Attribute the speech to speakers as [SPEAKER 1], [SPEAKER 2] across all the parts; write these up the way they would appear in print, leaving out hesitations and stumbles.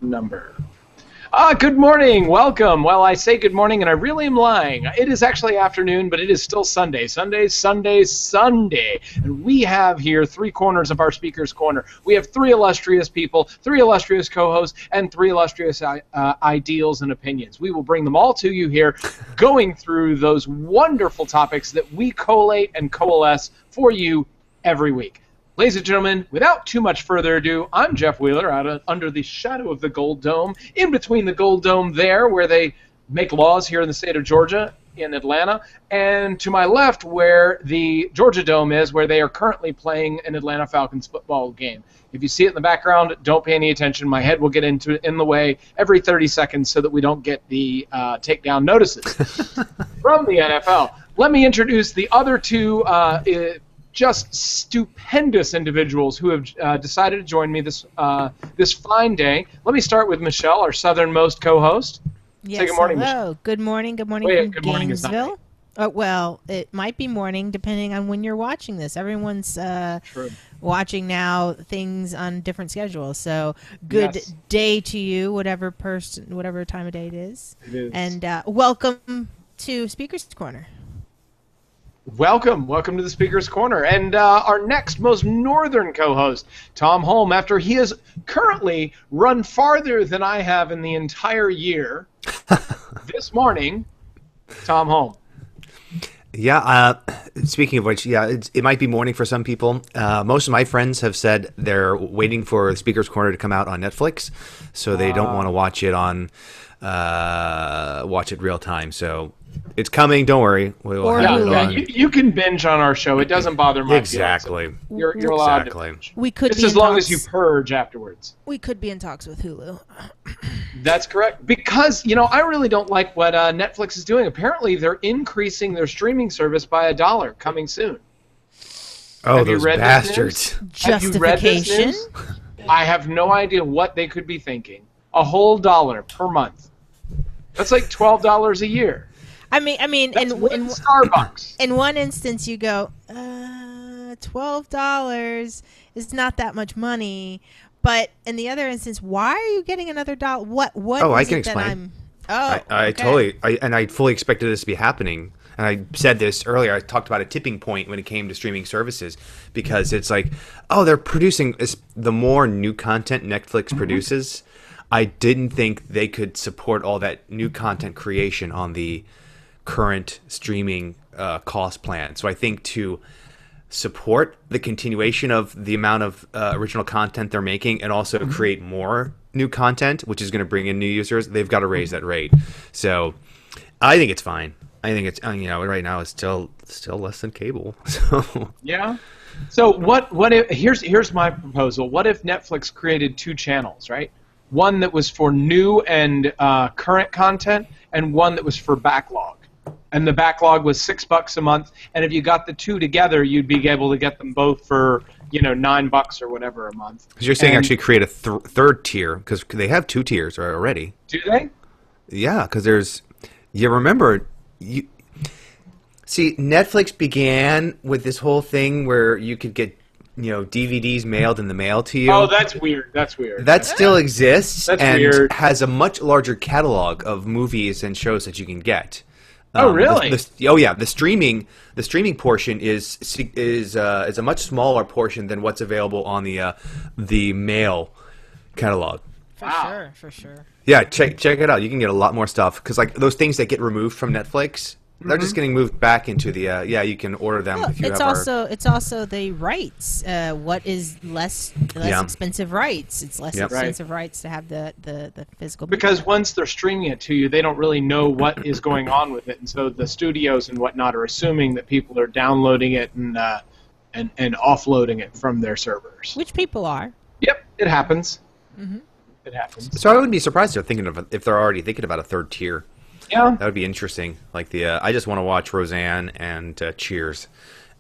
[SPEAKER 1] number. Good morning. Welcome. Well, I say good morning, and I really am lying. It is actually afternoon, but it is still Sunday. Sunday. And we have here three corners of our speaker's corner. We have three illustrious people, three illustrious co-hosts, and three illustrious ideals and opinions. We will bring them all to you here, going through those wonderful topics that we collate and coalesce for you every week. Ladies and gentlemen, without too much further ado, I'm Jeff Wheeler under the shadow of the Gold Dome, in between the Gold Dome there, where they make laws here in the state of Georgia, in Atlanta, and to my left, where the Georgia Dome is, where they are currently playing an Atlanta Falcons football game. If you see it in the background, don't pay any attention. My head will get in the way every 30 seconds so that we don't get the takedown notices from the NFL. Let me introduce the other two just stupendous individuals who have decided to join me this fine day. Let me start with Michelle, our southernmost co-host.
[SPEAKER 2] Yes,
[SPEAKER 1] say good morning,
[SPEAKER 2] hello.
[SPEAKER 1] Michelle.
[SPEAKER 2] Good morning. Good morning
[SPEAKER 1] Wait,
[SPEAKER 2] from
[SPEAKER 1] good morning is not
[SPEAKER 2] Gainesville. Well, it might be morning depending on when you're watching this. Everyone's watching now things on different schedules. So good day to you, whatever time of day it is.
[SPEAKER 1] It is.
[SPEAKER 2] And welcome to Speaker's Corner.
[SPEAKER 1] Welcome to the Speaker's Corner. And our next most northern co-host, Tom Holm, after he has currently run farther than I have in the entire year, this morning, Tom Holm.
[SPEAKER 3] Yeah, speaking of which, yeah, it might be morning for some people. Most of my friends have said they're waiting for the Speaker's Corner to come out on Netflix, so they don't want to watch it real time. So it's coming. Don't worry. We'll have it on.
[SPEAKER 1] You can binge on our show. It doesn't bother my
[SPEAKER 3] Exactly.
[SPEAKER 1] feelings. You're allowed to binge.
[SPEAKER 2] We could
[SPEAKER 1] just
[SPEAKER 2] be
[SPEAKER 1] as long as you purge afterwards.
[SPEAKER 2] We could be in talks with Hulu.
[SPEAKER 1] That's correct. Because, I really don't like what Netflix is doing. Apparently, they're increasing their streaming service by $1 coming soon.
[SPEAKER 3] Oh,
[SPEAKER 1] Have
[SPEAKER 3] those
[SPEAKER 1] you read
[SPEAKER 3] bastards.
[SPEAKER 1] Have you read this
[SPEAKER 2] Justification?
[SPEAKER 1] news? I have no idea what they could be thinking. A whole $1 per month. That's like $12 a year.
[SPEAKER 2] I mean,
[SPEAKER 1] That's
[SPEAKER 2] in
[SPEAKER 1] Starbucks.
[SPEAKER 2] In one instance, you go, $12 is not that much money, but in the other instance, why are you getting another $1? What?
[SPEAKER 3] Oh,
[SPEAKER 2] is
[SPEAKER 3] I can
[SPEAKER 2] it that
[SPEAKER 3] explain.
[SPEAKER 2] I
[SPEAKER 3] I fully expected this to be happening. And I said this earlier. I talked about a tipping point when it came to streaming services, because it's like, they're producing the more new content Netflix produces. I didn't think they could support all that new content creation on the current streaming cost plan. So I think to support the continuation of the amount of original content they're making, and also create more new content, which is going to bring in new users, they've got to raise that rate. So I think it's fine. I think it's right now it's still less than cable. So
[SPEAKER 1] yeah. So what if here's my proposal. What if Netflix created two channels, right? One that was for new and current content, and one that was for backlog. And the backlog was $6 a month, and if you got the two together, you'd be able to get them both for $9 or whatever a month.
[SPEAKER 3] Because you're saying actually create a third tier, because they have two tiers already.
[SPEAKER 1] Do they?
[SPEAKER 3] Yeah, because see, Netflix began with this whole thing where you could get DVDs mailed in the mail to you.
[SPEAKER 1] Oh, that's weird.
[SPEAKER 3] That still exists.
[SPEAKER 1] That's
[SPEAKER 3] and
[SPEAKER 1] weird.
[SPEAKER 3] Has a much larger catalog of movies and shows that you can get.
[SPEAKER 1] Oh, really?
[SPEAKER 3] The streaming portion is a much smaller portion than what's available on the mail catalog.
[SPEAKER 2] For sure.
[SPEAKER 3] Yeah, check it out. You can get a lot more stuff, because like those things that get removed from Netflix, they're just getting moved back into the you can order them if you
[SPEAKER 2] it's also the rights. What is less expensive rights? It's less expensive rights to have the physical.
[SPEAKER 1] Because once they're streaming it to you, they don't really know what is going on with it, and so the studios and whatnot are assuming that people are downloading it and offloading it from their servers.
[SPEAKER 2] Which people are.
[SPEAKER 1] Yep, it happens. It happens.
[SPEAKER 3] So I wouldn't be surprised if they're already thinking about a third tier.
[SPEAKER 1] Yeah,
[SPEAKER 3] that would be interesting. Like I just want to watch Roseanne and Cheers,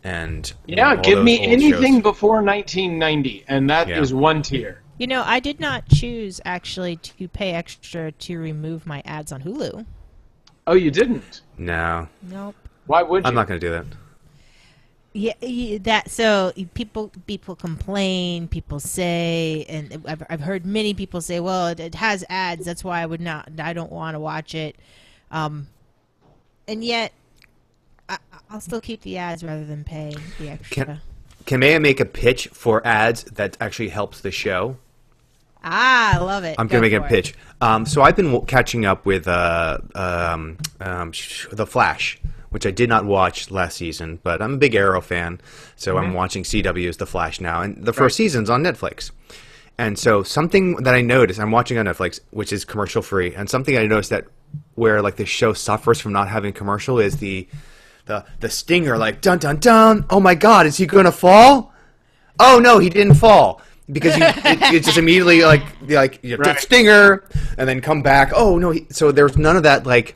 [SPEAKER 3] and
[SPEAKER 1] give me anything before 1990, and that is one tier.
[SPEAKER 2] I did not choose actually to pay extra to remove my ads on Hulu.
[SPEAKER 1] Oh, you didn't?
[SPEAKER 3] No.
[SPEAKER 2] Nope.
[SPEAKER 1] Why would you?
[SPEAKER 3] I'm not going to do that.
[SPEAKER 2] Yeah, that so people complain. People say, and I've heard many people say, "Well, it has ads. That's why I don't want to watch it." And yet, I'll still keep the ads rather than pay the extra.
[SPEAKER 3] Can I make a pitch for ads that actually helps the show?
[SPEAKER 2] I love it.
[SPEAKER 3] I'm going to make a pitch. So I've been catching up with The Flash, which I did not watch last season, but I'm a big Arrow fan, so I'm watching CW's The Flash now, and the first season's on Netflix. And so something that I noticed, I'm watching on Netflix, which is commercial free, and something I noticed that where like the show suffers from not having commercial is the stinger, like dun dun dun. Oh my God, is he going to fall? Oh no, he didn't fall. Because it's just immediately like right. Stinger, and then come back. Oh no! So there's none of that. Like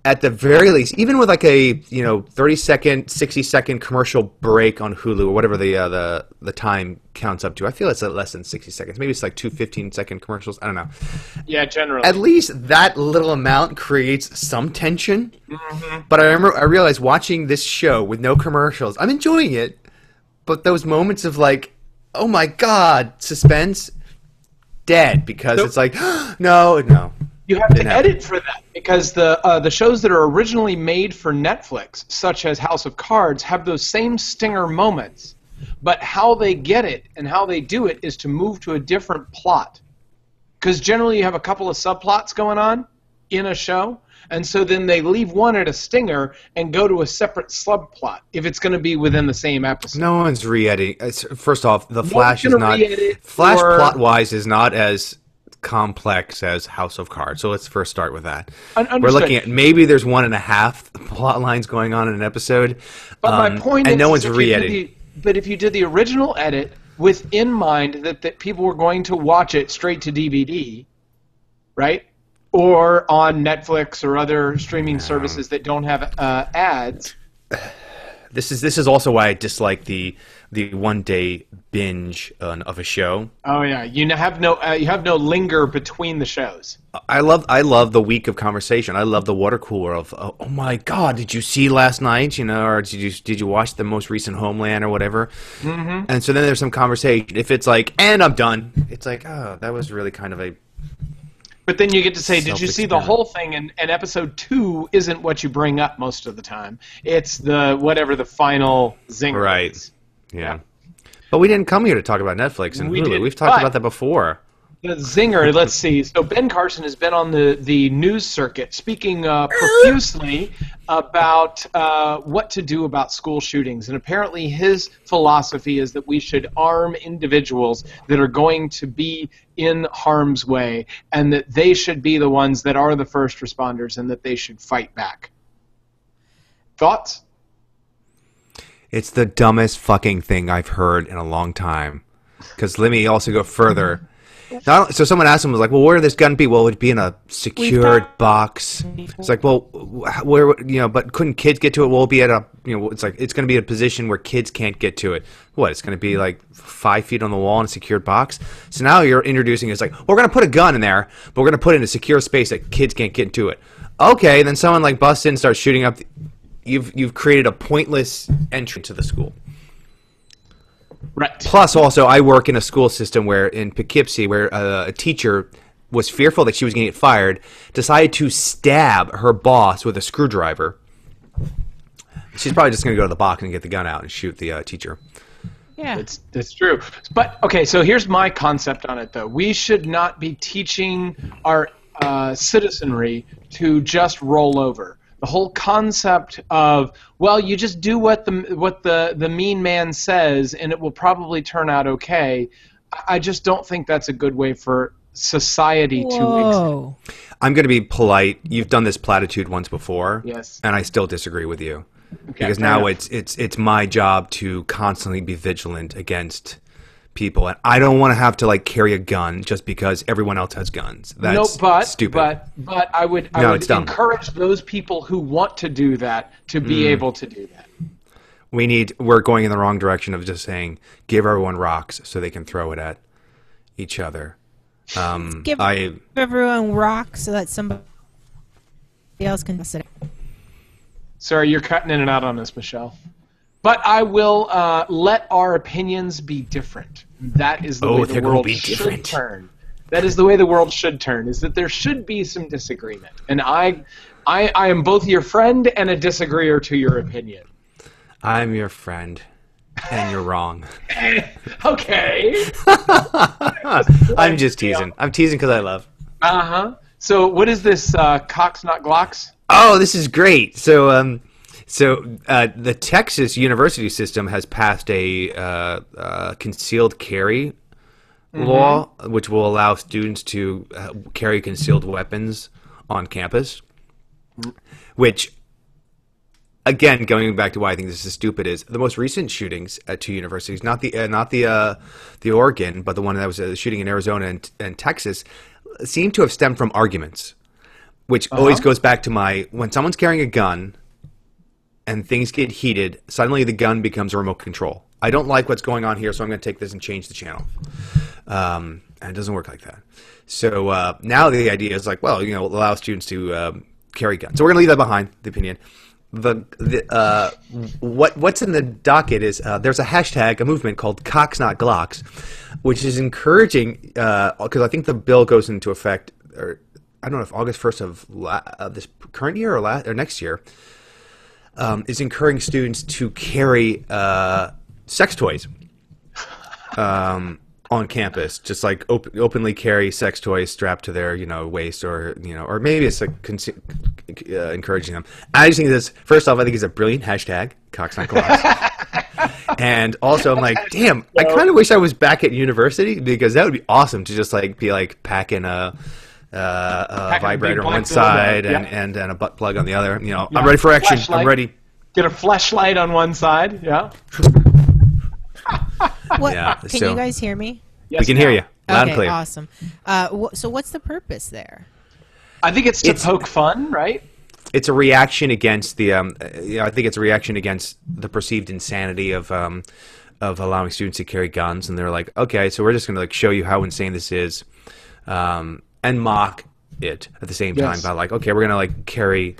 [SPEAKER 3] at the very least, even with like a 30-second, 60-second commercial break on Hulu or whatever the time counts up to. I feel it's less than 60 seconds. Maybe it's like 2 15-second commercials. I don't know.
[SPEAKER 1] Yeah, generally.
[SPEAKER 3] At least that little amount creates some tension. Mm-hmm. But I realized watching this show with no commercials, I'm enjoying it. But those moments of like, oh my God, suspense, dead, because it's like, no.
[SPEAKER 1] You have to edit for that because the shows that are originally made for Netflix, such as House of Cards, have those same stinger moments, but how they get it and how they do it is to move to a different plot. Because generally you have a couple of subplots going on in a show, and so then they leave one at a stinger and go to a separate subplot if it's going to be within the same episode.
[SPEAKER 3] No one's re-editing. First off, The Flash is not... Flash plot-wise is not as complex as House of Cards. So let's first start with that. We're looking at maybe there's 1.5 plot lines going on in an episode.
[SPEAKER 1] But my point is...
[SPEAKER 3] no one's re-editing.
[SPEAKER 1] But if you did the original edit with in mind that people were going to watch it straight to DVD, right? Or on Netflix or other streaming services that don't have ads.
[SPEAKER 3] This is also why I dislike the one-day binge of a show.
[SPEAKER 1] Oh yeah, you have no linger between the shows.
[SPEAKER 3] I love the week of conversation. I love the water cooler of oh my God, did you see last night? Or did you watch the most recent Homeland or whatever? Mm-hmm. And so then there's some conversation. If it's like, and I'm done, it's like, oh, that was really kind of a.
[SPEAKER 1] But then you get to say, did you see the whole thing? And episode 2 isn't what you bring up most of the time. It's whatever the final zinger
[SPEAKER 3] right.
[SPEAKER 1] is.
[SPEAKER 3] Yeah. But we didn't come here to talk about Netflix and Hulu. We've talked about that before.
[SPEAKER 1] The zinger, let's see. So Ben Carson has been on the news circuit speaking profusely about what to do about school shootings. And apparently his philosophy is that we should arm individuals that are going to be in harm's way and that they should be the ones that are the first responders and that they should fight back. Thoughts?
[SPEAKER 3] It's the dumbest fucking thing I've heard in a long time. Because let me also go further. So someone asked him, was like, well, where would this gun be? Well, it would be in a secured box. It's like, well, where, but couldn't kids get to it? Well, it'll be at a, it's like, it's going to be a position where kids can't get to it. What, it's going to be like 5 feet on the wall in a secured box? So now you're introducing, it's like, well, we're going to put a gun in there, but we're going to put it in a secure space that kids can't get to it. Okay, then someone like busts in and starts shooting up. You've created a pointless entry to the school.
[SPEAKER 1] Right.
[SPEAKER 3] Plus, also, I work in a school system where in Poughkeepsie, where a teacher was fearful that she was going to get fired, decided to stab her boss with a screwdriver. She's probably just going to go to the box and get the gun out and shoot the teacher.
[SPEAKER 2] Yeah,
[SPEAKER 1] it's true. But okay, so here's my concept on it, though. We should not be teaching our citizenry to just roll over. The whole concept of, well, you just do what the mean man says and it will probably turn out okay. I just don't think that's a good way for society to exist.
[SPEAKER 3] I'm going to be polite. You've done this platitude once before.
[SPEAKER 1] Yes. And
[SPEAKER 3] I still disagree with you.
[SPEAKER 1] Okay,
[SPEAKER 3] because now it's my job to constantly be vigilant against people, and I don't want to have to like carry a gun just because everyone else has guns. That's stupid.
[SPEAKER 1] But I would encourage those people who want to do that to be able to do that.
[SPEAKER 3] We're going in the wrong direction of just saying give everyone rocks so they can throw it at each other.
[SPEAKER 2] Give everyone rocks so that somebody else can sit.
[SPEAKER 1] Sorry, you're cutting in and out on this, Michelle. But I will let our opinions be different. That is the way the world should turn. That is the way the world should turn, is that there should be some disagreement. And I am both your friend and a disagreeer to your opinion.
[SPEAKER 3] I'm your friend, and you're wrong.
[SPEAKER 1] Okay.
[SPEAKER 3] I'm just teasing. I'm teasing because I love.
[SPEAKER 1] Uh-huh. So what is this, Cox Not Glocks?
[SPEAKER 3] Oh, this is great. So the Texas university system has passed a concealed carry law, which will allow students to carry concealed weapons on campus. Which, again, going back to why I think this is stupid, is the most recent shootings at two universities, not the Oregon, but the one that was a shooting in Arizona and Texas, seem to have stemmed from arguments, which always goes back to when someone's carrying a gun and things get heated, suddenly the gun becomes a remote control. I don't like what's going on here, so I'm going to take this and change the channel. And it doesn't work like that. So now the idea is like, well, allow students to carry guns. So we're going to leave that behind, the opinion. What's in the docket is there's a hashtag, a movement called Cox Not Glocks, which is encouraging, because I think the bill goes into effect, or I don't know if August 1st of this current year or next year, is encouraging students to carry sex toys on campus, just like openly carry sex toys strapped to their waist, or maybe it's like encouraging them. I just think this, first off, I think it's a brilliant hashtag, Cox Not Glocks. And also I'm like, damn, I kind of wish I was back at university, because that would be awesome to just be packing a vibrator on one side and a butt plug on the other. I'm ready for action. I'm ready.
[SPEAKER 1] Get a flashlight on one side. Yeah.
[SPEAKER 2] Can you guys hear me?
[SPEAKER 1] Yes,
[SPEAKER 3] we can hear you loud and clear.
[SPEAKER 2] Awesome. So what's the purpose there?
[SPEAKER 1] I think it's to poke fun, right?
[SPEAKER 3] It's a reaction against the. I think it's a reaction against the perceived insanity of allowing students to carry guns, and they're like, okay, so we're just going to show you how insane this is, and mock it at the same time by okay, we're going to carry.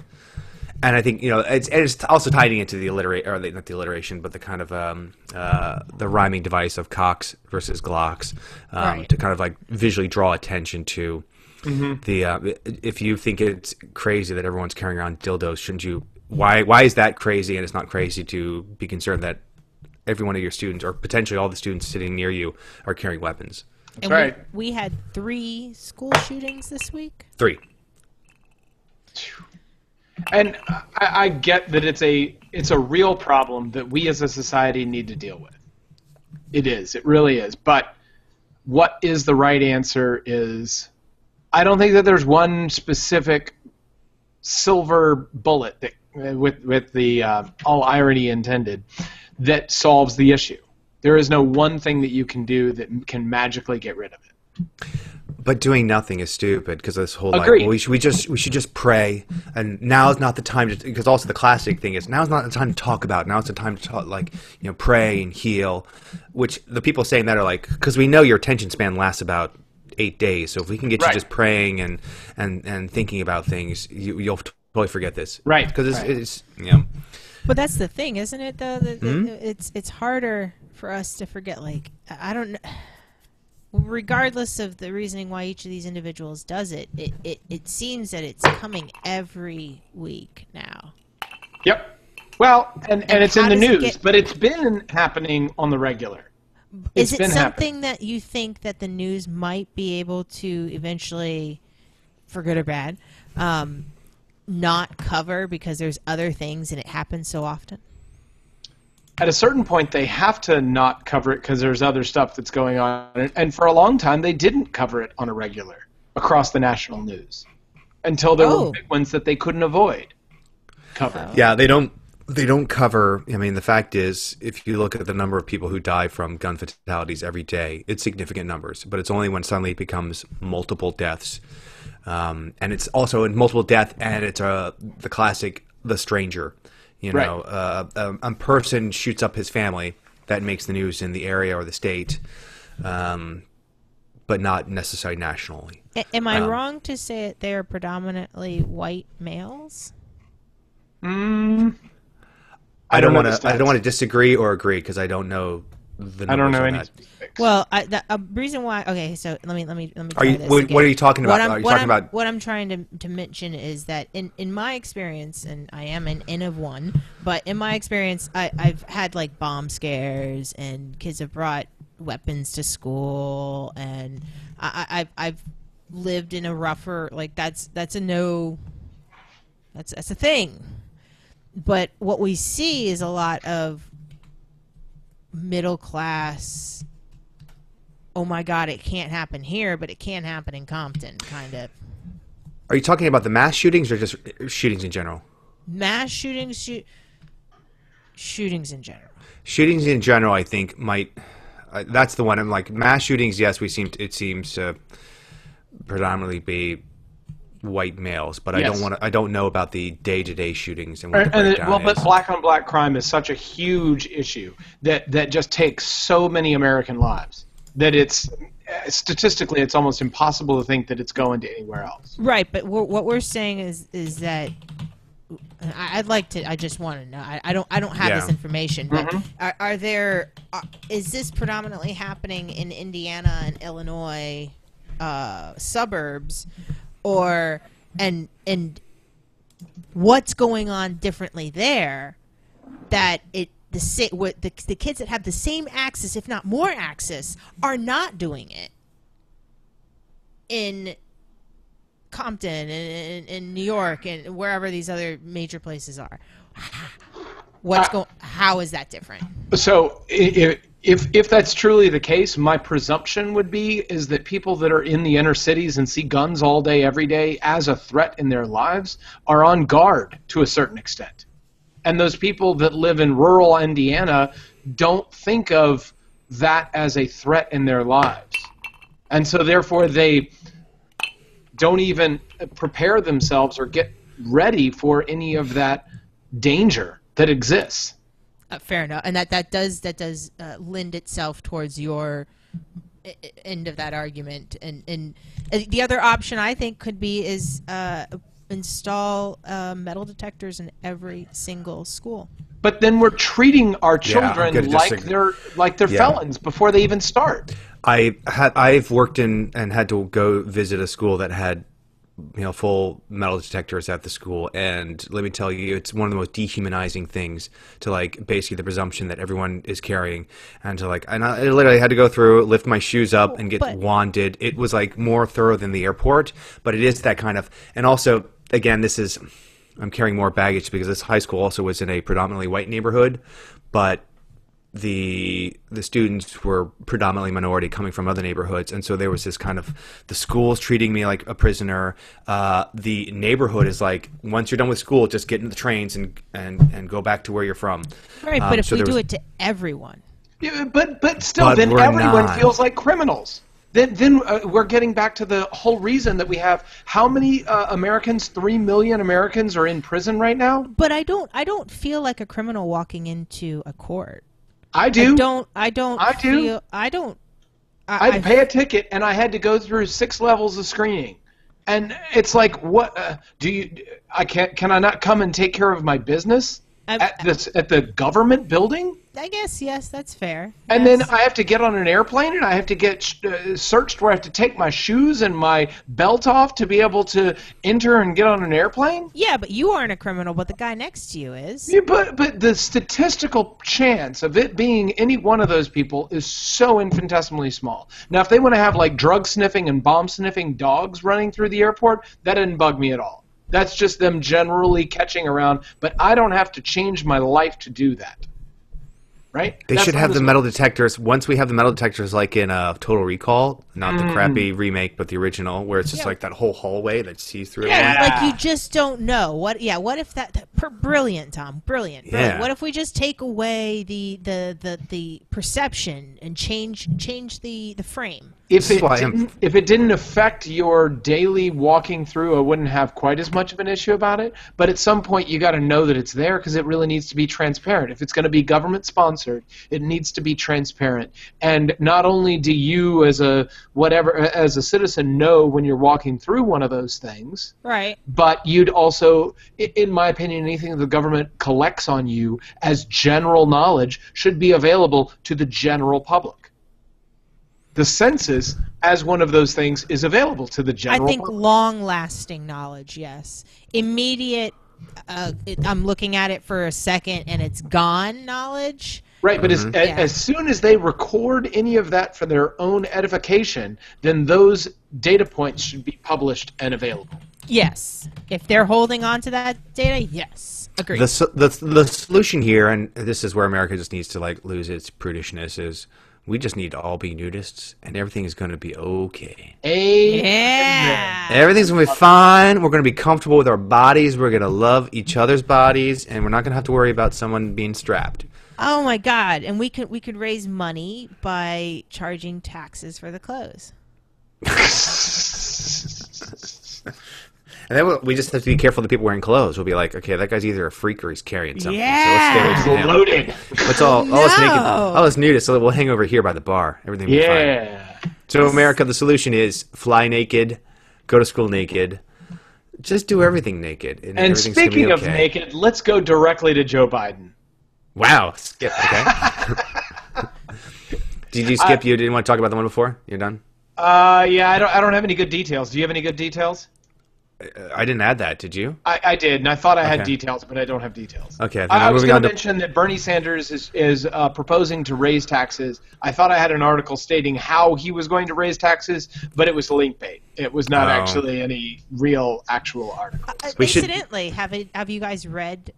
[SPEAKER 3] And I think it's also tying into the not the alliteration, but the kind of the rhyming device of Cox versus Glocks, to kind of visually draw attention to the. If you think it's crazy that everyone's carrying around dildos, shouldn't you? Why is that crazy? And it's not crazy to be concerned that every one of your students, or potentially all the students sitting near you, are carrying weapons.
[SPEAKER 2] That's right. We had 3 school shootings this week.
[SPEAKER 3] 3.
[SPEAKER 1] And I get that it's a real problem that we as a society need to deal with. It is. It really is. But what is the right answer is, I don't think that there's one specific silver bullet that, with the all irony intended, that solves the issue. There is no one thing that you can do that can magically get rid of it.
[SPEAKER 3] But doing nothing is stupid, because this whole we should just pray, and now is not the time to, because also the classic thing is, now is not the time to talk about, now it's the time to talk, pray and heal, which the people saying that are because we know your attention span lasts about 8 days, so if we can get you just praying and thinking about things, you'll totally forget this,
[SPEAKER 1] right?
[SPEAKER 3] Because it's
[SPEAKER 2] But that's the thing, isn't it? Though it's harder for us to forget. I don't know. Regardless of the reasoning why each of these individuals does it, it seems that it's coming every week now.
[SPEAKER 1] Yep. Well, and it's in the news, but it's been happening on the regular.
[SPEAKER 2] Is it something that you think that the news might be able to eventually, for good or bad, not cover because there's other things and it happens so often?
[SPEAKER 1] At a certain point, they have to not cover it because there's other stuff that's going on. And for a long time, they didn't cover it on a regular across the national news until there were big ones that they couldn't avoid covering.
[SPEAKER 3] Yeah, they don't cover. I mean, the fact is, if you look at the number of people who die from gun fatalities every day, it's significant numbers. But it's only when suddenly it becomes multiple deaths. And it's also in multiple death, and it's the classic, the stranger. A person shoots up his family, that makes the news in the area or the state, but not necessarily nationally.
[SPEAKER 2] Am I wrong to say that they are predominantly white males?
[SPEAKER 1] I
[SPEAKER 3] I don't want to disagree or agree because I don't know the numbers.
[SPEAKER 1] I don't know
[SPEAKER 3] on
[SPEAKER 1] any
[SPEAKER 3] that.
[SPEAKER 2] specifics. Well, a reason why. Okay, so let me.
[SPEAKER 3] Are you? What are you talking about? Are you talking about?
[SPEAKER 2] What I'm trying to mention is that in my experience, and I am an N of one, but in my experience, I've had like bomb scares, and kids have brought weapons to school, and I've lived in a rougher, like that's a no. That's a thing. But what we see is a lot of middle class, oh my God, it can't happen here, but it can happen in Compton, kind of.
[SPEAKER 3] Are you talking about the mass shootings or just shootings in general?
[SPEAKER 2] Mass shootings, shootings in general.
[SPEAKER 3] Shootings in general, I think, might. That's the one. I'm like mass shootings. Yes, it seems to predominantly be white males, but yes. I don't know about the day-to-day shootings and what the breakdown is.
[SPEAKER 1] But black-on-black crime is such a huge issue that just takes so many American lives that it's statistically it's almost impossible to think that it's going to anywhere else.
[SPEAKER 2] Right, but what we're saying is that I'd like to. I just want to know. I don't have this information, but is this predominantly happening in Indiana and Illinois suburbs? Or and what's going on differently there that the kids that have the same access, if not more access, are not doing it in Compton and in New York and wherever these other major places are. How is that different?
[SPEAKER 1] So if that's truly the case, my presumption would be is that people that are in the inner cities and see guns all day, every day as a threat in their lives are on guard to a certain extent. And those people that live in rural Indiana don't think of that as a threat in their lives. And so therefore they don't even prepare themselves or get ready for any of that danger that exists.
[SPEAKER 2] Fair enough, and that does lend itself towards your end of that argument. And the other option I think could be is install metal detectors in every single school.
[SPEAKER 1] But then we're treating our children like they're felons before they even start.
[SPEAKER 3] I've worked in and had to go visit a school that had full metal detectors at the school, and let me tell you, it's one of the most dehumanizing things to basically the presumption that everyone is carrying, and I literally had to go through, lift my shoes up, and get wanded. It was more thorough than the airport, but it is that kind of, and also again, I'm carrying more baggage because this high school also was in a predominantly white neighborhood, but the students were predominantly minority coming from other neighborhoods, and so there was this kind of, the school's treating me like a prisoner. The neighborhood is like, once you're done with school, just get into the trains and go back to where you're from.
[SPEAKER 2] Right, but if we do it to everyone.
[SPEAKER 1] Yeah, but still, then everyone feels like criminals. Then we're getting back to the whole reason that we have how many Americans? 3 million Americans are in prison right now.
[SPEAKER 2] But I don't feel like a criminal walking into a court.
[SPEAKER 1] I do.
[SPEAKER 2] I do.
[SPEAKER 1] I pay a ticket, and I had to go through 6 levels of screening, and it's like, what do you? Can I not come and take care of my business at the government building?
[SPEAKER 2] I guess yes, that's fair.
[SPEAKER 1] And then I have to get on an airplane, and I have to get searched where I have to take my shoes and my belt off to be able to enter and get on an airplane.
[SPEAKER 2] Yeah, but you aren't a criminal, but the guy next to you is.
[SPEAKER 1] Yeah, but the statistical chance of it being any one of those people is so infinitesimally small. Now, if they want to have drug sniffing and bomb sniffing dogs running through the airport, that didn't bug me at all. That's just them generally catching around, but I don't have to change my life to do that. Right?
[SPEAKER 3] They should have the metal detectors. Once we have the metal detectors, like in Total Recall, not the crappy remake, but the original, where it's just that whole hallway that sees through.
[SPEAKER 2] Yeah, you just don't know what. Yeah, what if that? Brilliant, Tom. Brilliant.
[SPEAKER 3] Yeah.
[SPEAKER 2] What if we just take away the perception and change the frame?
[SPEAKER 1] If it didn't affect your daily walking through, I wouldn't have quite as much of an issue about it. But at some point, you got to know that it's there because it really needs to be transparent. If it's going to be government sponsored, it needs to be transparent. And not only do you, as a citizen, know when you're walking through one of those things,
[SPEAKER 2] right?
[SPEAKER 1] But you'd also, in my opinion, anything that the government collects on you as general knowledge should be available to the general public. The census, as one of those things, is available to the general public.
[SPEAKER 2] I think long-lasting knowledge, yes. Immediate, I'm looking at it for a second and it's gone knowledge.
[SPEAKER 1] Right, but as soon as they record any of that for their own edification, then those data points should be published and available.
[SPEAKER 2] Yes. If they're holding on to that data, yes. Agreed.
[SPEAKER 3] The solution here, and this is where America just needs to lose its prudishness, is we just need to all be nudists, and everything is going to be okay.
[SPEAKER 2] Yeah.
[SPEAKER 3] Everything's going to be fine. We're going to be comfortable with our bodies. We're going to love each other's bodies, and we're not going to have to worry about someone being strapped.
[SPEAKER 2] Oh my God! And we could raise money by charging taxes for the clothes.
[SPEAKER 3] And then we just have to be careful of the people wearing clothes. We'll be like, okay, that guy's either a freak or he's carrying something.
[SPEAKER 2] Yeah.
[SPEAKER 3] So let's stay away from him.
[SPEAKER 1] Loaded.
[SPEAKER 3] It's all us naked, all us nudists. So we'll hang over here by the bar. Everything will be fine. So America, the solution is fly naked, go to school naked, just do everything naked.
[SPEAKER 1] And speaking of naked, let's go directly to Joe Biden.
[SPEAKER 3] Wow. Skip. Okay. Did you skip? You didn't want to talk about the one before? You're done?
[SPEAKER 1] Yeah, I don't have any good details. Do you have any good details?
[SPEAKER 3] I didn't add that. Did you?
[SPEAKER 1] I did, and I thought I had details, but I don't have details.
[SPEAKER 3] Okay.
[SPEAKER 1] I was going to mention that Bernie Sanders is proposing to raise taxes. I thought I had an article stating how he was going to raise taxes, but it was link bait. It was not actually any actual article.
[SPEAKER 2] Incidentally, have you guys read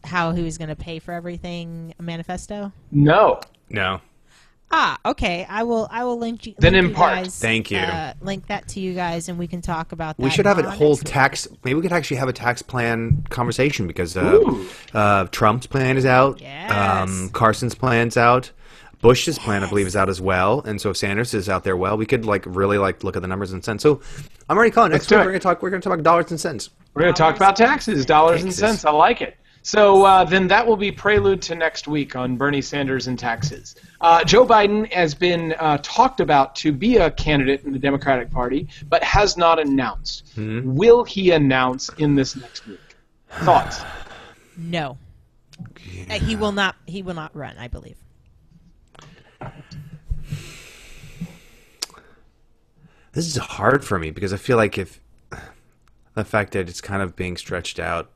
[SPEAKER 2] how he was going to pay for everything manifesto?
[SPEAKER 1] No.
[SPEAKER 3] No.
[SPEAKER 2] Okay. I will link you.
[SPEAKER 1] Then
[SPEAKER 2] link
[SPEAKER 1] in part.
[SPEAKER 2] Guys,
[SPEAKER 3] Thank you.
[SPEAKER 2] Link that to you guys, and we can talk about that.
[SPEAKER 3] We should have a whole tax. Maybe we could actually have a tax plan conversation because Trump's plan is out.
[SPEAKER 2] Yes.
[SPEAKER 3] Carson's plan's out. Bush's plan, I believe, is out as well. And so if Sanders is out there, we could really look at the numbers and cents. So I'm already calling. Next week we're going to talk dollars and cents.
[SPEAKER 1] We're going to talk about taxes, dollars and cents. I like it. So then that will be prelude to next week on Bernie Sanders and taxes. Joe Biden has been talked about to be a candidate in the Democratic Party, but has not announced. Will he announce in this next week? Thoughts?
[SPEAKER 2] No. He will not. He will not run, I believe.
[SPEAKER 3] This is hard for me because I feel like if the fact that it's kind of being stretched out.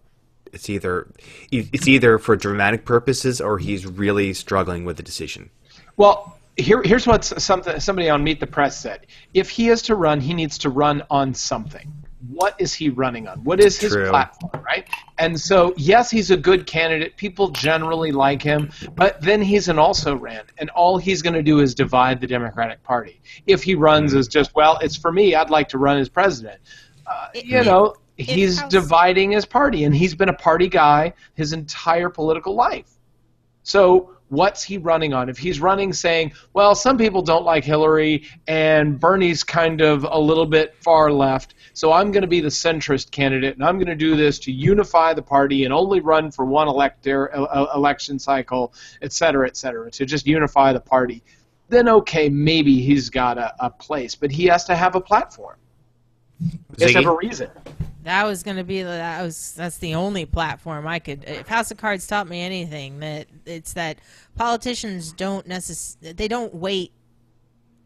[SPEAKER 3] It's either for dramatic purposes or he's really struggling with the decision.
[SPEAKER 1] Well, here's what somebody on Meet the Press said. If he is to run, he needs to run on something. What is he running on? What is his platform, right? And so, yes, he's a good candidate. People generally like him, but then he's an also-ran, and all he's going to do is divide the Democratic Party. If he runs as just, it's for me, I'd like to run as president. He's dividing his party, and he's been a party guy his entire political life. So what's he running on? If he's running saying, some people don't like Hillary, and Bernie's kind of a little bit far left, so I'm going to be the centrist candidate, and I'm going to do this to unify the party and only run for one election cycle, et cetera, to just unify the party, then okay, maybe he's got a place, but he has to have a platform. He has to have a reason.
[SPEAKER 2] That was going to be that's the only platform I could. If House of Cards taught me anything, that it's that politicians don't wait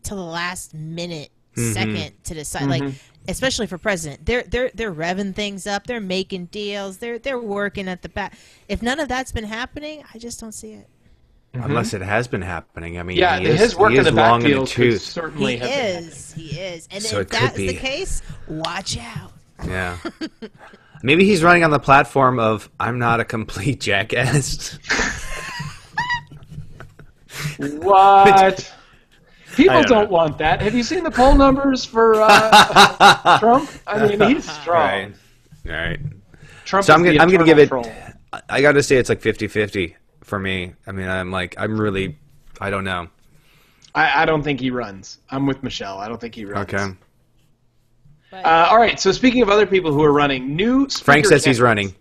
[SPEAKER 2] till the last minute second to decide. Like, especially for president, they're revving things up, they're making deals, they're working at the back. If none of that's been happening, I just don't see it.
[SPEAKER 3] Unless it has been happening. I mean,
[SPEAKER 1] his work in the back deals certainly
[SPEAKER 2] he is. And so if that's the case, watch out.
[SPEAKER 3] Yeah. Maybe he's running on the platform of I'm not a complete jackass.
[SPEAKER 1] What? People don't want that. Have you seen the poll numbers for Trump? I mean, he's strong.
[SPEAKER 3] Right.
[SPEAKER 1] Trump.
[SPEAKER 3] So I'm going to give it. I got to say it's like 50-50 for me. I mean, I don't know.
[SPEAKER 1] I don't think he runs. I'm with Michelle. I don't think he runs.
[SPEAKER 3] Okay.
[SPEAKER 1] All right. So speaking of other people who are running,
[SPEAKER 3] Frank says he's running.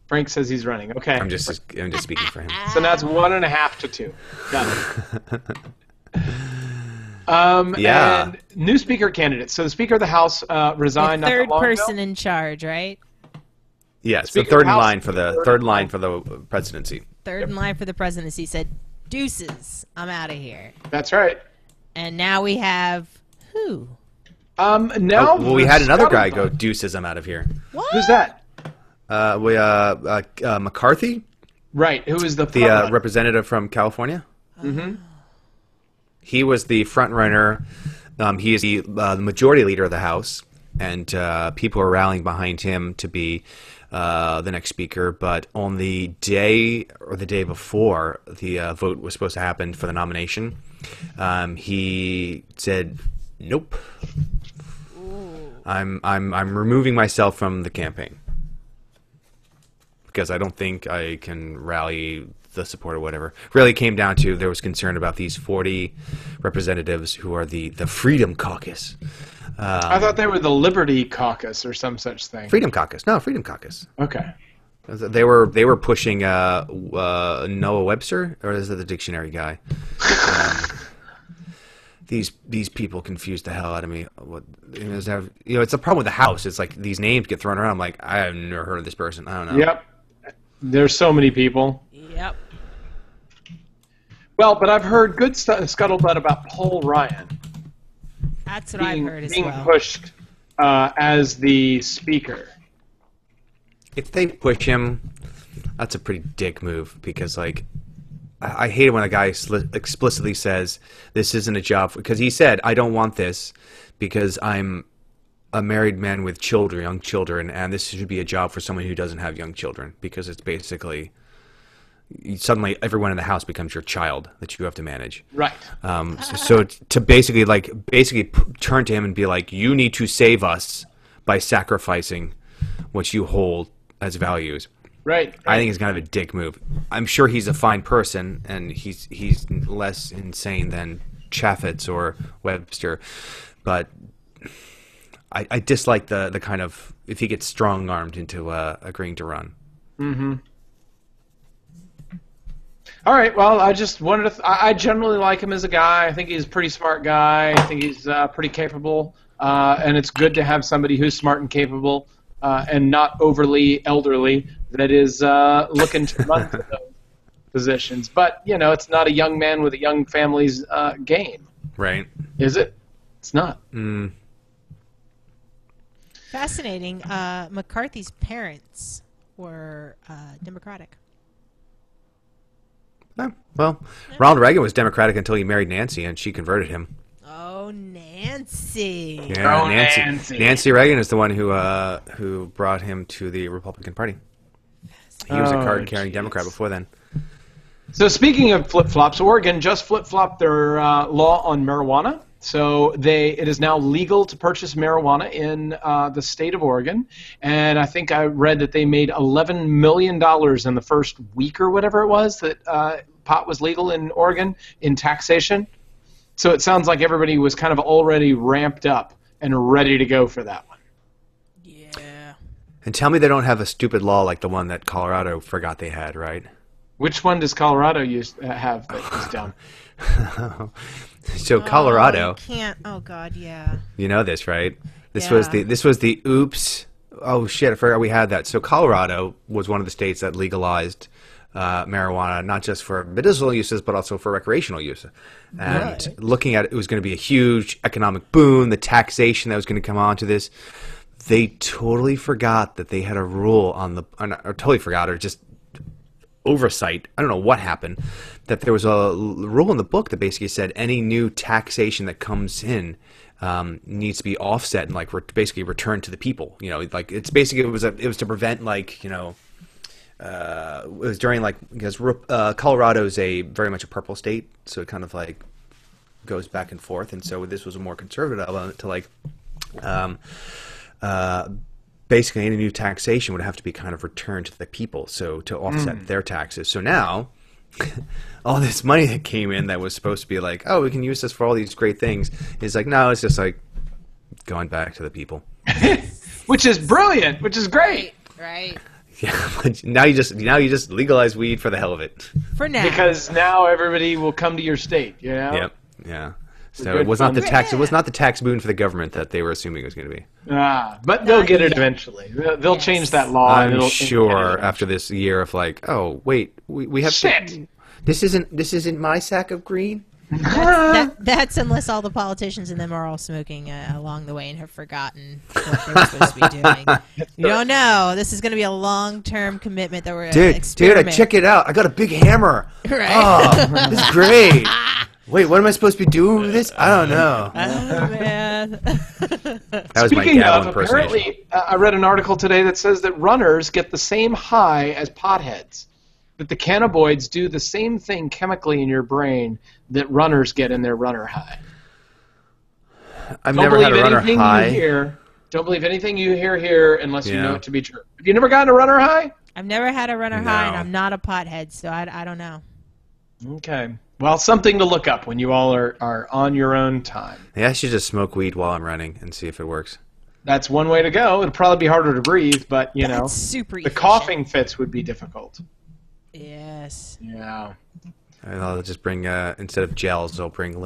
[SPEAKER 1] Frank says he's running. Okay.
[SPEAKER 3] I'm just speaking for him.
[SPEAKER 1] So now it's 1.5 to 2. Got it.
[SPEAKER 3] Yeah.
[SPEAKER 1] And new speaker candidates. So the Speaker of the House resigned.
[SPEAKER 2] The third
[SPEAKER 1] not that long
[SPEAKER 2] person
[SPEAKER 1] ago.
[SPEAKER 2] in charge, right?
[SPEAKER 3] Yes,
[SPEAKER 1] Speaker
[SPEAKER 3] the third
[SPEAKER 1] of
[SPEAKER 3] in
[SPEAKER 1] House,
[SPEAKER 3] line for the presidency.
[SPEAKER 2] Third in line for the presidency said, "Deuces, I'm out of here."
[SPEAKER 1] That's right.
[SPEAKER 2] And now we have who?
[SPEAKER 1] Now.
[SPEAKER 3] Well, we had another guy
[SPEAKER 1] scuttlebutt.
[SPEAKER 3] go, "Deuces, I'm out of here."
[SPEAKER 2] What?
[SPEAKER 1] Who's that?
[SPEAKER 3] McCarthy,
[SPEAKER 1] Right. Who is the
[SPEAKER 3] the representative from California.
[SPEAKER 1] Mm-hmm.
[SPEAKER 3] He was the front runner. He is the majority leader of the House, and people are rallying behind him to be the next speaker. But on the day or the day before the vote was supposed to happen for the nomination, he said, "Nope, I'm removing myself from the campaign because I don't think I can rally the support or whatever." Really came down to there was concern about these 40 representatives who are the Freedom Caucus.
[SPEAKER 1] I thought they were the Liberty Caucus or some such thing.
[SPEAKER 3] Freedom Caucus. No, Freedom Caucus.
[SPEAKER 1] Okay.
[SPEAKER 3] They were pushing Noah Webster, or is it the dictionary guy? These people confuse the hell out of me. It's a problem with the House. It's like these names get thrown around. I'm like, I have never heard of this person. I don't know.
[SPEAKER 1] Yep. There's so many people.
[SPEAKER 2] Yep.
[SPEAKER 1] Well, but I've heard good scuttlebutt about Paul Ryan
[SPEAKER 2] That's what I've heard as
[SPEAKER 1] being
[SPEAKER 2] well.
[SPEAKER 1] pushed as the speaker.
[SPEAKER 3] If they push him, that's a pretty dick move because, like, I hate it when a guy explicitly says this isn't a job because he said, "I don't want this because I'm a married man with children, young children, and this should be a job for someone who doesn't have young children," because it's basically suddenly everyone in the house becomes your child that you have to manage.
[SPEAKER 1] Right.
[SPEAKER 3] So to basically turn to him and be like, "You need to save us by sacrificing what you hold as values."
[SPEAKER 1] Right.
[SPEAKER 3] I think it's kind of a dick move. I'm sure he's a fine person, and he's less insane than Chaffetz or Webster, but I dislike the kind of if he gets strong-armed into agreeing to run.
[SPEAKER 1] Mm-hmm. All right. Well, I just wanted to. I generally like him as a guy. I think he's a pretty smart guy. I think he's pretty capable, and it's good to have somebody who's smart and capable and not overly elderly that is looking to run for those positions. But it's not a young man with a young family's game,
[SPEAKER 3] Right.
[SPEAKER 1] is it? It's not.
[SPEAKER 2] Fascinating. McCarthy's parents were Democratic.
[SPEAKER 3] Well, Ronald Reagan was Democratic until he married Nancy, and she converted him.
[SPEAKER 2] Oh, Nancy.
[SPEAKER 3] Yeah,
[SPEAKER 1] Oh,
[SPEAKER 3] Nancy. Nancy Reagan is the one who brought him to the Republican Party. He was a card-carrying Democrat before then.
[SPEAKER 1] So speaking of flip-flops, Oregon just flip-flopped their law on marijuana. So it is now legal to purchase marijuana in the state of Oregon. And I think I read that they made $11 million in the first week or whatever it was that pot was legal in Oregon in taxation. So it sounds like everybody was kind of already ramped up and ready to go for that one.
[SPEAKER 2] Yeah.
[SPEAKER 3] And tell me they don't have a stupid law like the one that Colorado forgot they had, right?
[SPEAKER 1] Which one does Colorado have that is dumb?
[SPEAKER 3] So Colorado,
[SPEAKER 2] You can't. Oh God, yeah.
[SPEAKER 3] you know this, right? This
[SPEAKER 2] Yeah.
[SPEAKER 3] was the oops. Oh shit, I forgot we had that. So Colorado was one of the states that legalized marijuana, not just for medicinal uses, but also for recreational use. And
[SPEAKER 2] Right.
[SPEAKER 3] looking at it, it was going to be a huge economic boom, the taxation that was going to come onto this. They totally forgot that they had a rule or totally forgot, or just oversight. I don't know what happened. That there was a rule in the book that basically said any new taxation that comes in needs to be offset and basically returned to the people. Like it's basically it was to prevent it was during because Colorado's very much a purple state, so it kind of goes back and forth, and so this was a more conservative element to basically any new taxation would have to be kind of returned to the people, so to offset their taxes. So now all this money that came in that was supposed to be like, oh, we can use this for all these great things, is like, no, it's just like going back to the people.
[SPEAKER 1] Which is brilliant, which is great.
[SPEAKER 2] Right.
[SPEAKER 3] Yeah, but now you just legalize weed for the hell of it.
[SPEAKER 2] For now.
[SPEAKER 1] Because now everybody will come to your state, you know?
[SPEAKER 3] Yep. Yeah. So it was not the tax. It was not the tax boon for the government that they were assuming it was going to be.
[SPEAKER 1] But they'll get it eventually. They'll change that law.
[SPEAKER 3] I'm sure after this year of like, oh wait, we have
[SPEAKER 1] shit.
[SPEAKER 3] This isn't my sack of green.
[SPEAKER 2] That's unless all the politicians in them are all smoking along the way and have forgotten what they were supposed to be doing. You don't know. This is going to be a long-term commitment that we're
[SPEAKER 3] Dude, check it out. I got a big hammer.
[SPEAKER 2] Right.
[SPEAKER 3] Oh, this is great. Wait, what am I supposed to be doing with this? I don't know.
[SPEAKER 2] Oh, man.
[SPEAKER 3] That was
[SPEAKER 1] Speaking
[SPEAKER 3] my Gavel
[SPEAKER 1] of,
[SPEAKER 3] impersonation.
[SPEAKER 1] apparently, I read an article today that says that runners get the same high as potheads. That the cannabinoids do the same thing chemically in your brain that runners get in their runner high.
[SPEAKER 3] I've never had a runner high.
[SPEAKER 1] Don't believe anything you hear here unless you know it to be true. Have you never gotten a runner high?
[SPEAKER 2] I've never had a runner high, and I'm not a pothead, so I don't know.
[SPEAKER 1] Okay. Well, something to look up when you all are on your own time.
[SPEAKER 3] Yeah, I should just smoke weed while I'm running and see if it works.
[SPEAKER 1] That's one way to go. It'll probably be harder to breathe, but,
[SPEAKER 2] That's super
[SPEAKER 1] the
[SPEAKER 2] efficient.
[SPEAKER 1] coughing fits would be difficult.
[SPEAKER 2] Yes.
[SPEAKER 1] Yeah.
[SPEAKER 3] And I'll just bring, instead of gels, I'll bring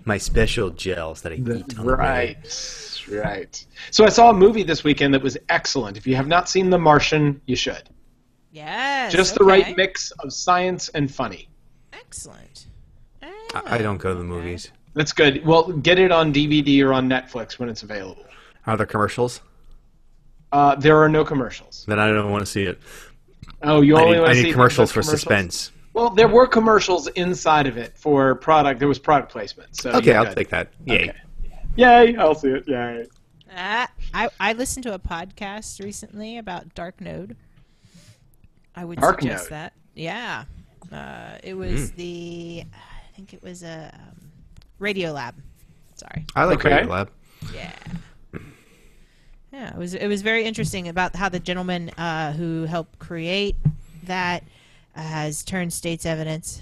[SPEAKER 3] my special gels that I eat on the way.
[SPEAKER 1] Right. So I saw a movie this weekend that was excellent. If you have not seen The Martian, you should.
[SPEAKER 2] Yes.
[SPEAKER 1] Just the right mix of science and funny.
[SPEAKER 2] Excellent.
[SPEAKER 3] I don't go to the movies.
[SPEAKER 1] That's good. Well, get it on DVD or on Netflix when it's available.
[SPEAKER 3] Are there commercials?
[SPEAKER 1] There are no commercials.
[SPEAKER 3] Then I don't want to see it.
[SPEAKER 1] Oh, you only want to see
[SPEAKER 3] I need commercials for suspense.
[SPEAKER 1] Well, there were commercials inside of it for product. There was product placement. So
[SPEAKER 3] okay, I'll take that. Yay.
[SPEAKER 1] Okay. Yay, I'll see it. Yay.
[SPEAKER 2] I listened to a podcast recently about Dark Node. I would
[SPEAKER 1] Dark
[SPEAKER 2] suggest
[SPEAKER 1] Node.
[SPEAKER 2] that. Yeah. It was I think it was a Radio Lab. Sorry.
[SPEAKER 3] I like Radio Lab.
[SPEAKER 2] Yeah. Yeah, it was very interesting about how the gentleman who helped create that has turned state's evidence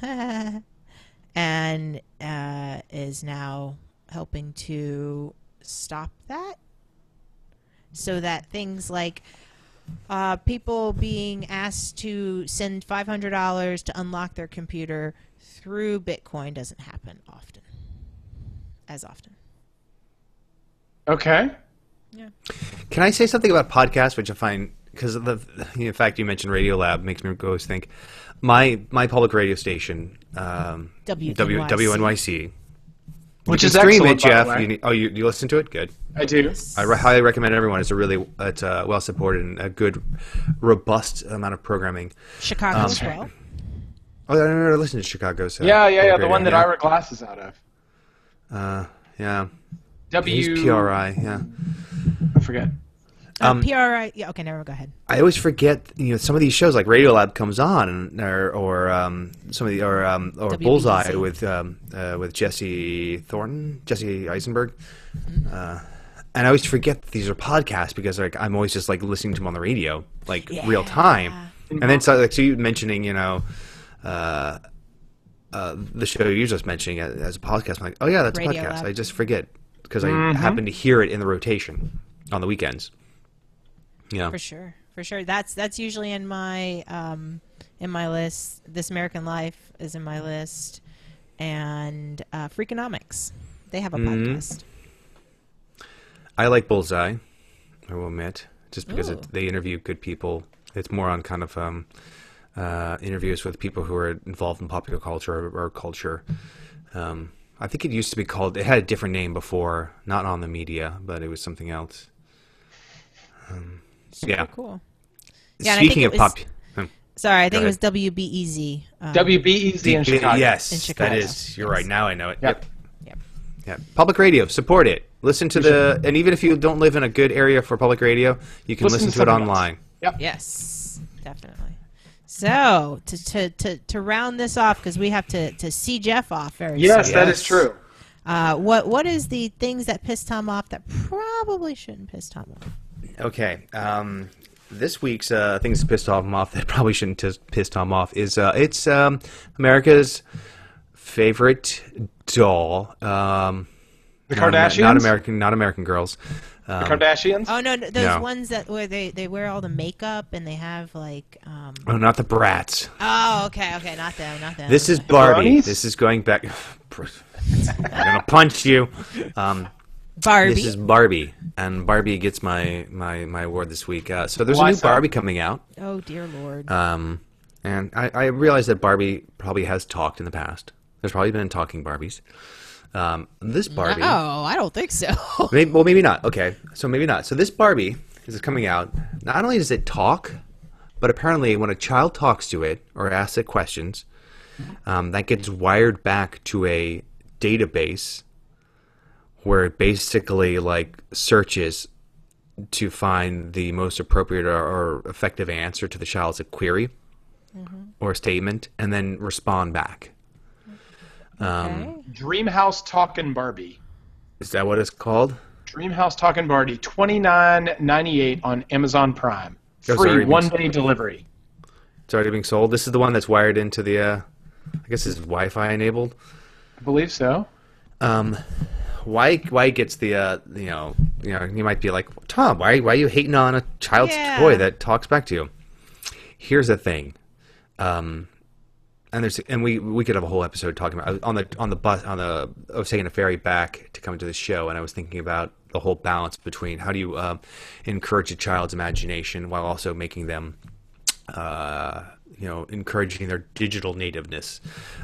[SPEAKER 2] and is now helping to stop that, so that things like people being asked to send $500 to unlock their computer through Bitcoin doesn't happen as often.
[SPEAKER 1] Okay.
[SPEAKER 2] Yeah.
[SPEAKER 3] Can I say something about podcasts, which I find, because of the fact you mentioned Radiolab makes me always think, my public radio station, WNYC,
[SPEAKER 1] which is
[SPEAKER 3] stream
[SPEAKER 1] excellent,
[SPEAKER 3] it, Jeff.
[SPEAKER 1] by the way.
[SPEAKER 3] You listen to it? Good.
[SPEAKER 1] I do.
[SPEAKER 3] I highly recommend everyone. It's well supported and a good, robust amount of programming.
[SPEAKER 2] Chicago as well.
[SPEAKER 3] Oh, I never listened to Chicago's.
[SPEAKER 1] The one that I wear glasses out of.
[SPEAKER 3] Yeah.
[SPEAKER 1] He's
[SPEAKER 3] PRI. Yeah.
[SPEAKER 1] I forget.
[SPEAKER 2] PRI. Yeah. Okay. Never. Go ahead.
[SPEAKER 3] I always forget. Some of these shows like Radiolab comes on, or some of the or
[SPEAKER 2] WBEZ.
[SPEAKER 3] Bullseye with Jesse Eisenberg. And I always forget that these are podcasts because I'm always just listening to them on the radio, real time. And then so you mentioning the show you just mentioning as a podcast. I'm like, oh yeah, that's
[SPEAKER 2] Radio
[SPEAKER 3] a podcast.
[SPEAKER 2] Lab.
[SPEAKER 3] I just forget because I happen to hear it in the rotation on the weekends. Yeah,
[SPEAKER 2] for sure. That's usually in my list. This American Life is in my list, and Freakonomics. They have a podcast.
[SPEAKER 3] I like Bullseye, I will admit, just because they interview good people. It's more on kind of interviews with people who are involved in popular culture or culture. I think it used to be called, it had a different name before, not On the Media, but it was something else. Yeah.
[SPEAKER 2] Cool.
[SPEAKER 3] Speaking of pop...
[SPEAKER 2] Sorry, I think it was WBEZ.
[SPEAKER 1] WBEZ in Chicago.
[SPEAKER 3] Yes,
[SPEAKER 2] in Chicago.
[SPEAKER 3] That is. You're right. Now I know it.
[SPEAKER 1] Yep.
[SPEAKER 3] Yeah. Public radio. Support it. Listen to and even if you don't live in a good area for public radio, you can listen to it online.
[SPEAKER 1] Yep.
[SPEAKER 2] Yes, definitely. So to round this off, because we have to see Jeff off very soon.
[SPEAKER 1] Yes, that is true.
[SPEAKER 2] What is the things that piss Tom off that probably shouldn't piss Tom off?
[SPEAKER 3] Okay. This week's things that pissed Tom off that probably shouldn't piss Tom off is it's America's favorite doll.
[SPEAKER 1] The Kardashians?
[SPEAKER 3] Not American Girls.
[SPEAKER 1] The Kardashians?
[SPEAKER 2] Oh no, those ones that where they wear all the makeup and they have like.
[SPEAKER 3] Oh, not the Bratz.
[SPEAKER 2] Oh, okay, not them.
[SPEAKER 3] This is Barbie. This is going back. I'm gonna punch you.
[SPEAKER 2] Barbie.
[SPEAKER 3] This is Barbie, and Barbie gets my award this week. So there's a new Barbie coming out.
[SPEAKER 2] Oh dear Lord.
[SPEAKER 3] And I realize that Barbie probably has talked in the past. There's probably been talking Barbies. This Barbie.
[SPEAKER 2] Oh, I don't think so.
[SPEAKER 3] Maybe not. Okay, so maybe not. So this Barbie is coming out. Not only does it talk, but apparently when a child talks to it or asks it questions, that gets wired back to a database where it basically like searches to find the most appropriate or effective answer to the child's query or statement, and then respond back.
[SPEAKER 2] Okay.
[SPEAKER 1] Dreamhouse Talkin' Barbie.
[SPEAKER 3] Is that what it's called?
[SPEAKER 1] Dreamhouse Talkin' Barbie, $29.98 on Amazon Prime. Free one-day delivery.
[SPEAKER 3] It's already being sold. This is the one that's wired into the. I guess this is Wi-Fi enabled.
[SPEAKER 1] I believe so.
[SPEAKER 3] Why gets the you might be like, Tom, why are you hating on a child's toy that talks back to you? Here's the thing, and we could have a whole episode talking about on the bus I was taking a ferry back to come to the show, and I was thinking about the whole balance between how do you encourage a child's imagination while also making them encouraging their digital nativeness.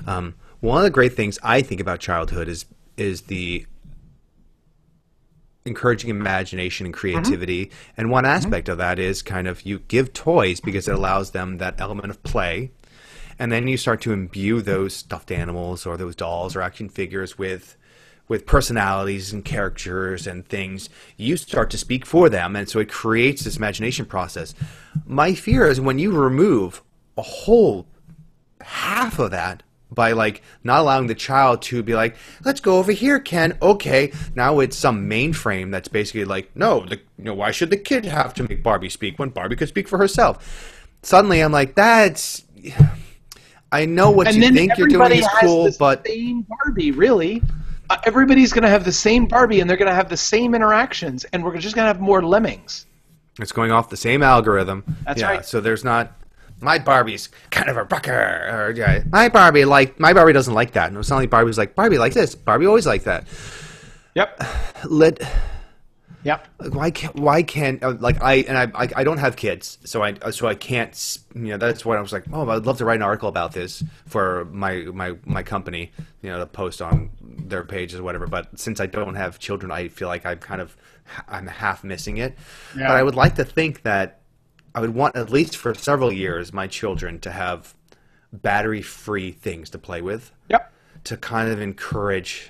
[SPEAKER 3] One of the great things I think about childhood is the encouraging imagination and creativity. And one aspect of that is kind of you give toys because it allows them that element of play. And then you start to imbue those stuffed animals or those dolls or action figures with personalities and characters and things. You start to speak for them, and so it creates this imagination process. My fear is when you remove a whole half of that by like not allowing the child to be like, let's go over here, Ken. Okay, now it's some mainframe that's basically like, no, why should the kid have to make Barbie speak when Barbie could speak for herself? Suddenly, I'm like, I know what you think you're doing is cool, but
[SPEAKER 1] same Barbie, really. Everybody's going to have the same Barbie, and they're going to have the same interactions, and we're just going to have more lemmings.
[SPEAKER 3] It's going off the same algorithm.
[SPEAKER 1] That's right.
[SPEAKER 3] So there's not. My Barbie's kind of a rucker. Or, my Barbie doesn't like that. And suddenly Barbie's like, Barbie likes this. Barbie always like that.
[SPEAKER 1] Yep. Yep.
[SPEAKER 3] Why can't I don't have kids, so I can't. That's what I was like. Oh, I'd love to write an article about this for my company. To post on their pages or whatever. But since I don't have children, I feel like I'm half missing it.
[SPEAKER 1] Yeah.
[SPEAKER 3] But I would like to think that I would want, at least for several years, my children to have battery-free things to play with.
[SPEAKER 1] Yep.
[SPEAKER 3] To kind of encourage.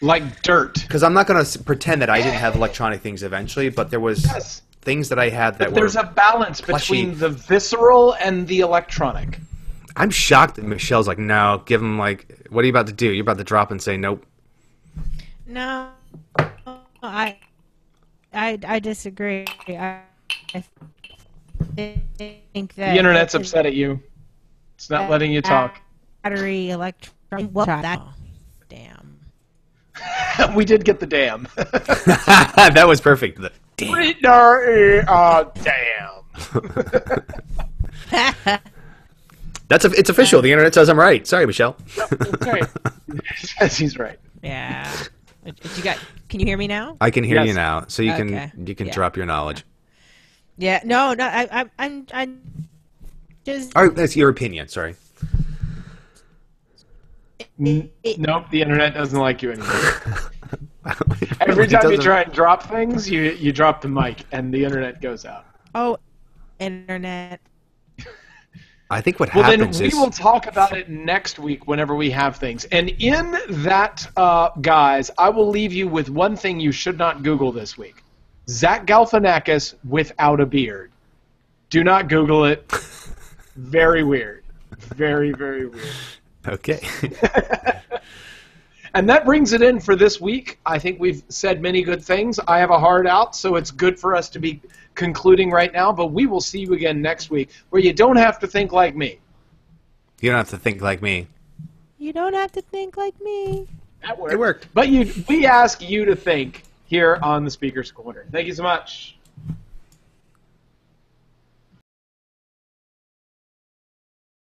[SPEAKER 1] Like dirt.
[SPEAKER 3] Because I'm not going to pretend that I didn't have electronic things eventually, but there was things that I had that
[SPEAKER 1] there's a balance between the visceral and the electronic.
[SPEAKER 3] I'm shocked that Michelle's like, no, give him like, what are you about to do? You're about to drop and say nope.
[SPEAKER 2] No, I disagree. I think that
[SPEAKER 1] the internet's upset at you. It's not letting you talk.
[SPEAKER 2] Battery electronic. Damn.
[SPEAKER 1] We did get the damn.
[SPEAKER 3] That was perfect. The damn.
[SPEAKER 1] Damn.
[SPEAKER 3] It's official. The internet says I'm right. Sorry, Michelle.
[SPEAKER 1] That's right. Says he's right.
[SPEAKER 2] Yeah. Can you hear me now?
[SPEAKER 3] I can hear you now, so you can drop your knowledge.
[SPEAKER 2] Yeah. No. I'm just.
[SPEAKER 3] Oh, that's your opinion. Sorry.
[SPEAKER 1] Nope, the internet doesn't like you anymore. Every time you try and drop things, you drop the mic, and the internet goes out.
[SPEAKER 2] Oh, internet.
[SPEAKER 3] I think what happens
[SPEAKER 1] is... we will talk about it next week whenever we have things. And in that, guys, I will leave you with one thing you should not Google this week. Zach Galifianakis without a beard. Do not Google it. Very weird. Very, very weird.
[SPEAKER 3] Okay.
[SPEAKER 1] And that brings it in for this week. I think we've said many good things. I have a hard out, so it's good for us to be concluding right now, but we will see you again next week where you don't have to think like me.
[SPEAKER 3] You don't have to think like me.
[SPEAKER 2] You don't have to think like me.
[SPEAKER 1] That worked.
[SPEAKER 3] It worked.
[SPEAKER 1] But we ask you to think here on the Speaker's Corner. Thank you so much.